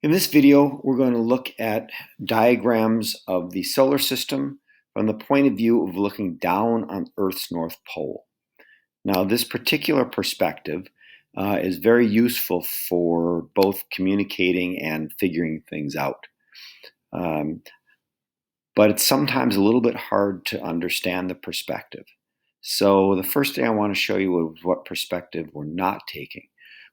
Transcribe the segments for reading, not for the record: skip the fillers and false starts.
In this video, we're going to look at diagrams of the solar system from the point of view of looking down on Earth's North Pole. Now, this particular perspective is very useful for both communicating and figuring things out. But it's sometimes a little bit hard to understand the perspective. So the first thing I want to show you is what perspective we're not taking.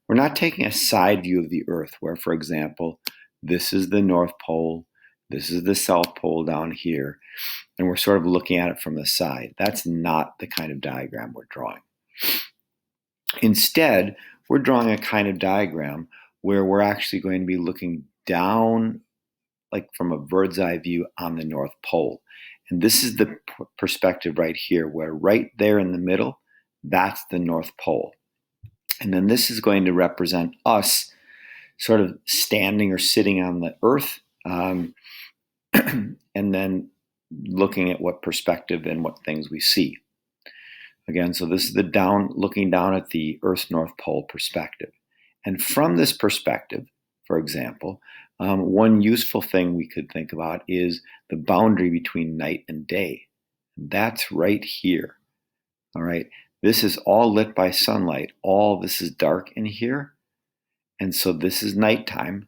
We're not taking a side view of the Earth where, for example, this is the North Pole, this is the South Pole down here, and we're sort of looking at it from the side. That's not the kind of diagram we're drawing. Instead, we're drawing a kind of diagram where we're actually going to be looking down, like from a bird's eye view on the North Pole. And this is the perspective right here, where right there in the middle, that's the North Pole. And then this is going to represent us sort of standing or sitting on the Earth, and then looking at what perspective and what things we see. Again, so this is the looking down at the Earth's North Pole perspective. And from this perspective, for example, one useful thing we could think about is the boundary between night and day. That's right here. All right. This is all lit by sunlight. All this is dark in here. And so this is nighttime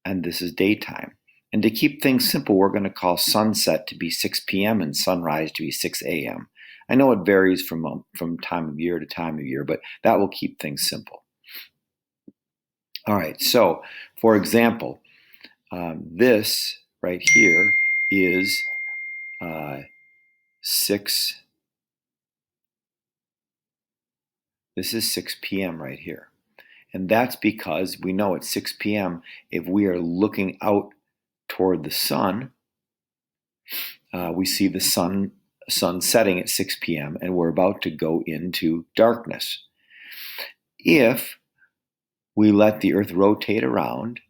and this is daytime. And to keep things simple, we're going to call sunset to be 6 p.m. and sunrise to be 6 a.m. I know it varies from time of year to time of year, but that will keep things simple. All right, so for example, this right here is 6 p.m. right here. And that's because we know at 6 p.m., if we are looking out toward the sun, we see the sun setting at 6 p.m. and we're about to go into darkness. If we let the Earth rotate around,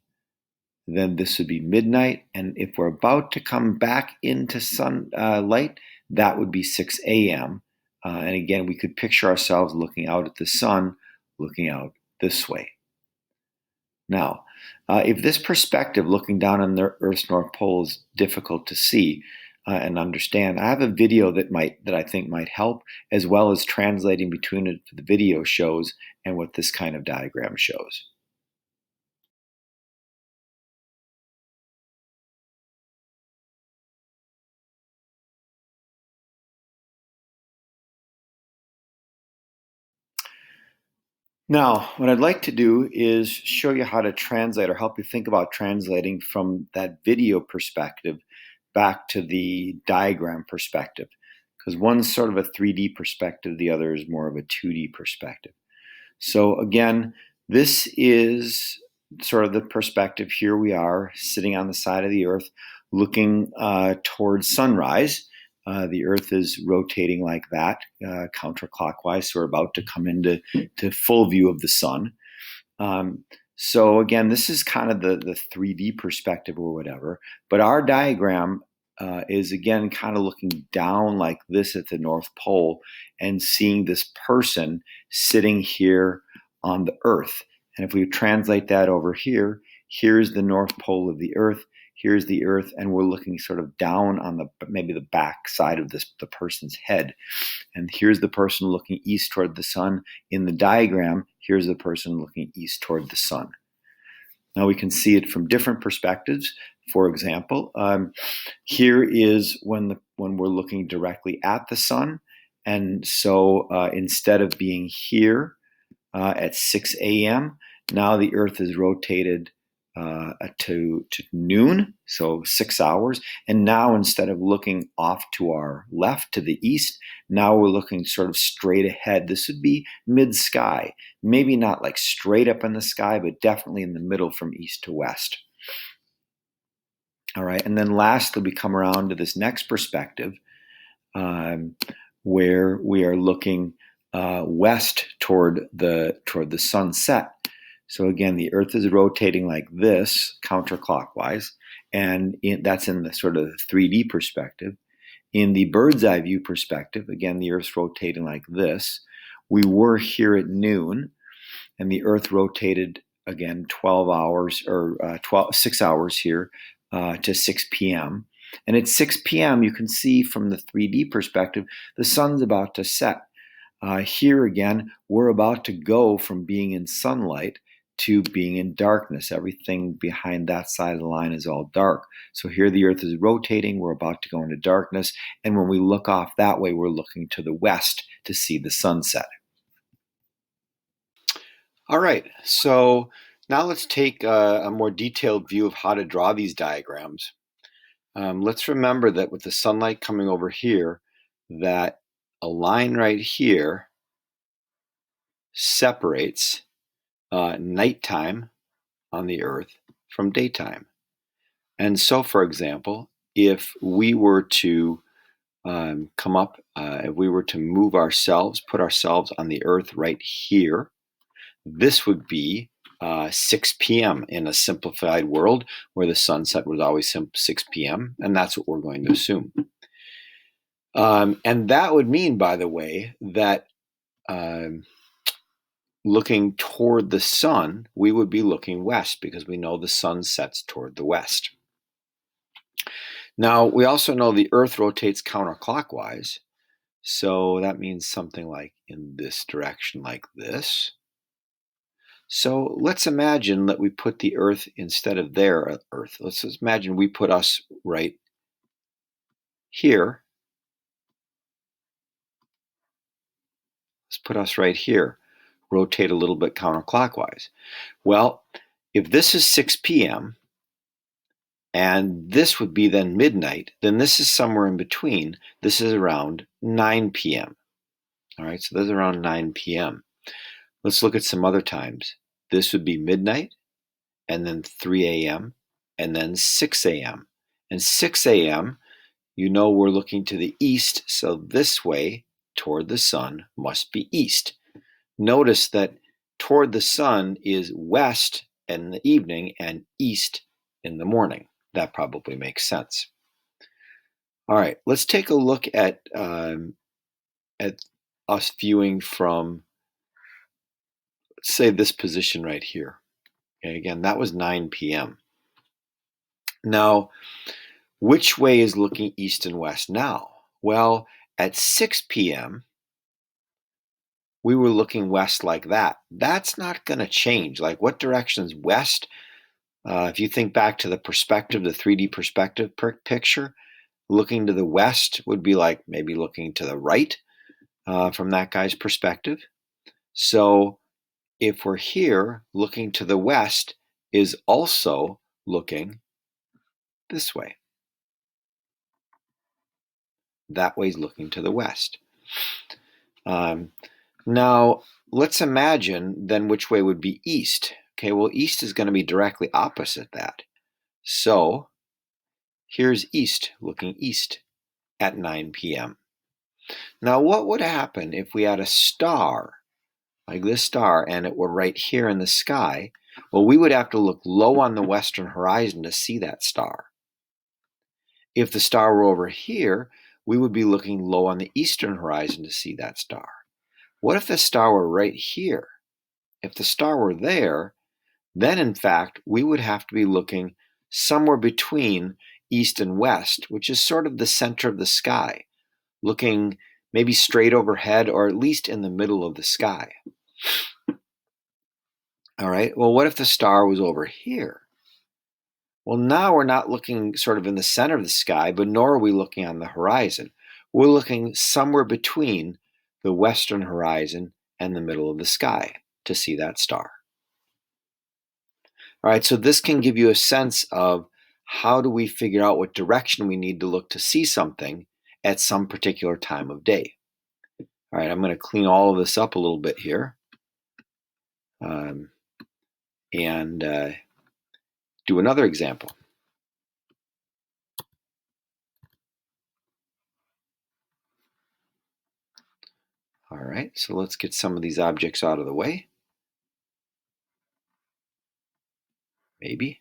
then this would be midnight. And if we're about to come back into sunlight, that would be 6 a.m. And again, we could picture ourselves looking out at the sun, looking out this way. Now, if this perspective, looking down on the Earth's North Pole, is difficult to see and understand, I have a video that I think might help, as well as translating between what the video shows and what this kind of diagram shows. Now, what I'd like to do is show you how to translate, or help you think about translating from that video perspective back to the diagram perspective. Because one's sort of a 3D perspective, the other is more of a 2D perspective. So again, this is sort of the perspective. Here we are sitting on the side of the Earth looking towards sunrise. The Earth is rotating like that, counterclockwise, so we're about to come into full view of the sun. So again, this is kind of the 3D perspective or whatever, but our diagram is again kind of looking down like this at the North Pole and seeing this person sitting here on the Earth. And if we translate that over here, here's the North Pole of the Earth. Here's the Earth, and we're looking sort of down on maybe the back side of the person's head. And here's the person looking east toward the sun. In the diagram, here's the person looking east toward the sun. Now we can see it from different perspectives. For example, here is when we're looking directly at the sun. And so instead of being here at 6 a.m., now the Earth is rotated to noon, so 6 hours. And now instead of looking off to our left to the east, now we're looking sort of straight ahead. This would be mid-sky, maybe not like straight up in the sky, but definitely in the middle from east to west. All right, and then lastly, we come around to this next perspective where we are looking west toward the sunset. So again, the Earth is rotating like this, counterclockwise, and that's in the sort of 3D perspective. In the bird's eye view perspective, again, the Earth's rotating like this. We were here at noon, and the Earth rotated again, 12 hours or 6 hours here to 6 p.m. And at 6 p.m., you can see from the 3D perspective, the sun's about to set. Here again, we're about to go from being in sunlight to being in darkness. Everything behind that side of the line is all dark. So here the Earth is rotating. We're about to go into darkness. And when we look off that way, we're looking to the west to see the sunset. All right, so now let's take a more detailed view of how to draw these diagrams. Let's remember that with the sunlight coming over here, that a line right here separates nighttime on the Earth from daytime. And so, for example, if we were to come up, if we were to move ourselves, put ourselves on the Earth right here, this would be 6 p.m. in a simplified world where the sunset was always 6 p.m., and that's what we're going to assume. And that would mean, by the way, that looking toward the sun, we would be looking west because we know the sun sets toward the west. Now, we also know the Earth rotates counterclockwise, so that means something like in this direction, like this. So let's imagine that we put the Earth instead of their Earth. Let's imagine we put us right here. Let's put us right here. Rotate a little bit counterclockwise. Well, if this is 6 p.m., and this would be then midnight, then this is somewhere in between. This is around 9 p.m. All right, so this is around 9 p.m. Let's look at some other times. This would be midnight, and then 3 a.m., and then 6 a.m. And 6 a.m., you know we're looking to the east, so this way toward the sun must be east. Notice that toward the sun is west in the evening and east in the morning. That probably makes sense. All right, let's take a look at us viewing from, let's say, this position right here. Okay, again, that was 9 p.m. Now, which way is looking east and west now? Well, at 6 p.m., we were looking west like that. That's not going to change. Like, what direction is west? If you think back to the perspective, the 3D perspective picture, looking to the west would be like maybe looking to the right from that guy's perspective. So if we're here, looking to the west is also looking this way. That way's looking to the west. Now, let's imagine then which way would be east. Okay, well, east is going to be directly opposite that. So here's east, looking east at 9 p.m. Now, what would happen if we had a star, like this star, and it were right here in the sky? Well, we would have to look low on the western horizon to see that star. If the star were over here, we would be looking low on the eastern horizon to see that star. What if the star were right here? If the star were there, then in fact, we would have to be looking somewhere between east and west, which is sort of the center of the sky, looking maybe straight overhead or at least in the middle of the sky. All right, well, what if the star was over here? Well, now we're not looking sort of in the center of the sky, but nor are we looking on the horizon. We're looking somewhere between the western horizon and the middle of the sky to see that star. All right, so this can give you a sense of how do we figure out what direction we need to look to see something at some particular time of day. All right, I'm going to clean all of this up a little bit here and do another example. All right, so let's get some of these objects out of the way. Maybe.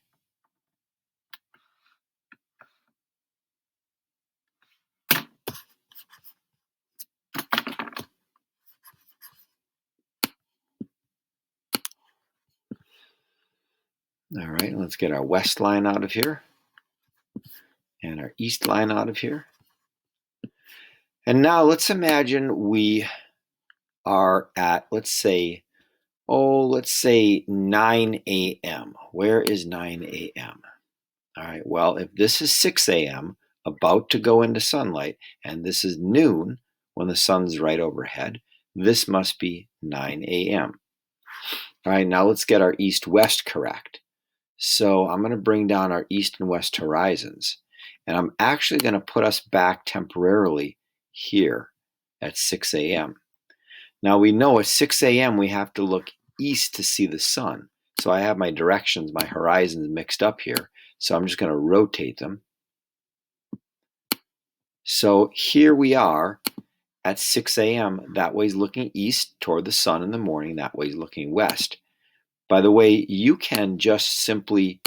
All right, let's get our west line out of here and our east line out of here. And now let's imagine we are at, let's say 9 a.m. Where is 9 a.m.? All right, well, if this is 6 a.m., about to go into sunlight, and this is noon when the sun's right overhead, this must be 9 a.m. All right, now let's get our east-west correct. So I'm going to bring down our east and west horizons, and I'm actually going to put us back temporarily here at 6 a.m. Now we know at 6 a.m. we have to look east to see the sun. So I have my directions, my horizons mixed up here. So I'm just going to rotate them. So here we are at 6 a.m. That way's looking east toward the sun in the morning. That way's looking west. By the way, you can just simply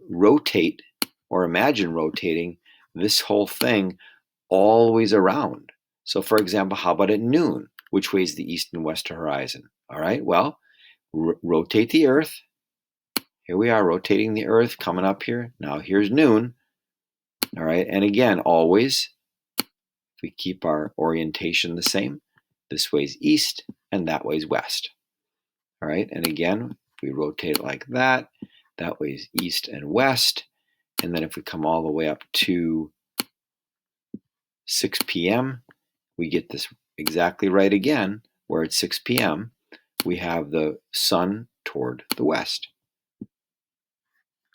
rotate or imagine rotating this whole thing always around. So for example, how about at noon? Which way is the east and west horizon? All right, well, rotate the earth. Here we are rotating the earth, coming up here. Now here's noon. All right, and again, always, if we keep our orientation the same, this way's east and that way's west. All right, and again, we rotate it like that. That way's east and west. And then if we come all the way up to 6 p.m., we get this exactly right again, where at 6 p.m., we have the sun toward the west.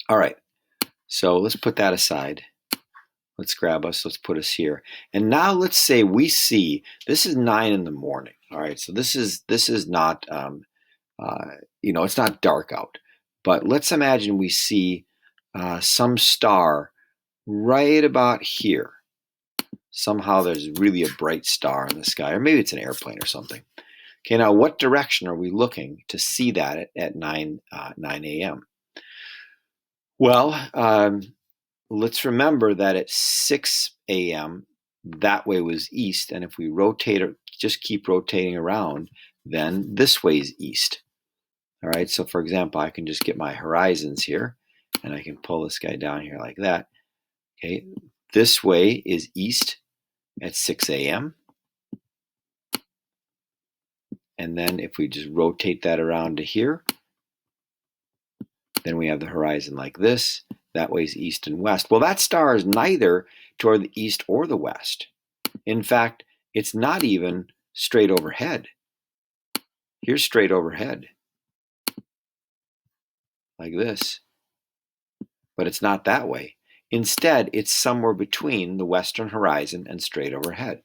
All right, so let's put that aside. Let's grab us, let's put us here. And now let's say we see, this is 9 in the morning. All right, so this is not, it's not dark out. But let's imagine we see some star right about here. Somehow there's really a bright star in the sky, or maybe it's an airplane or something. Okay, now what direction are we looking to see that at 9 a.m.? Well, let's remember that at 6 a.m., that way was east, and if we rotate or just keep rotating around, then this way is east. All right, so for example, I can just get my horizons here, and I can pull this guy down here like that. Okay, this way is east at 6 a.m. And then if we just rotate that around to here, then we have the horizon like this. That way's east and west. Well, that star is neither toward the east or the west. In fact, it's not even straight overhead. Here's straight overhead, like this. But it's not that way. Instead, it's somewhere between the western horizon and straight overhead.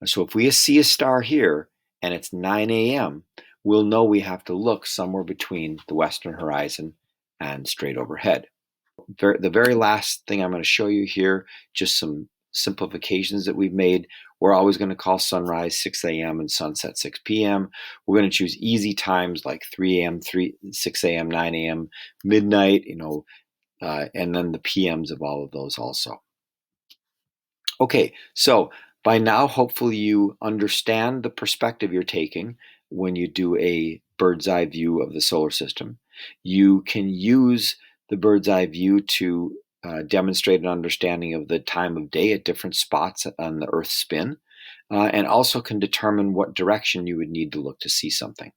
So if we see a star here and it's 9 a.m., we'll know we have to look somewhere between the western horizon and straight overhead. The very last thing I'm going to show you here, just some simplifications that we've made. We're always going to call sunrise 6 a.m. and sunset 6 p.m. We're going to choose easy times like 3 a.m., 6 a.m., 9 a.m., midnight, and then the PMs of all of those also. Okay, so by now, hopefully you understand the perspective you're taking when you do a bird's eye view of the solar system. You can use the bird's eye view to demonstrate an understanding of the time of day at different spots on the Earth's spin, and also can determine what direction you would need to look to see something.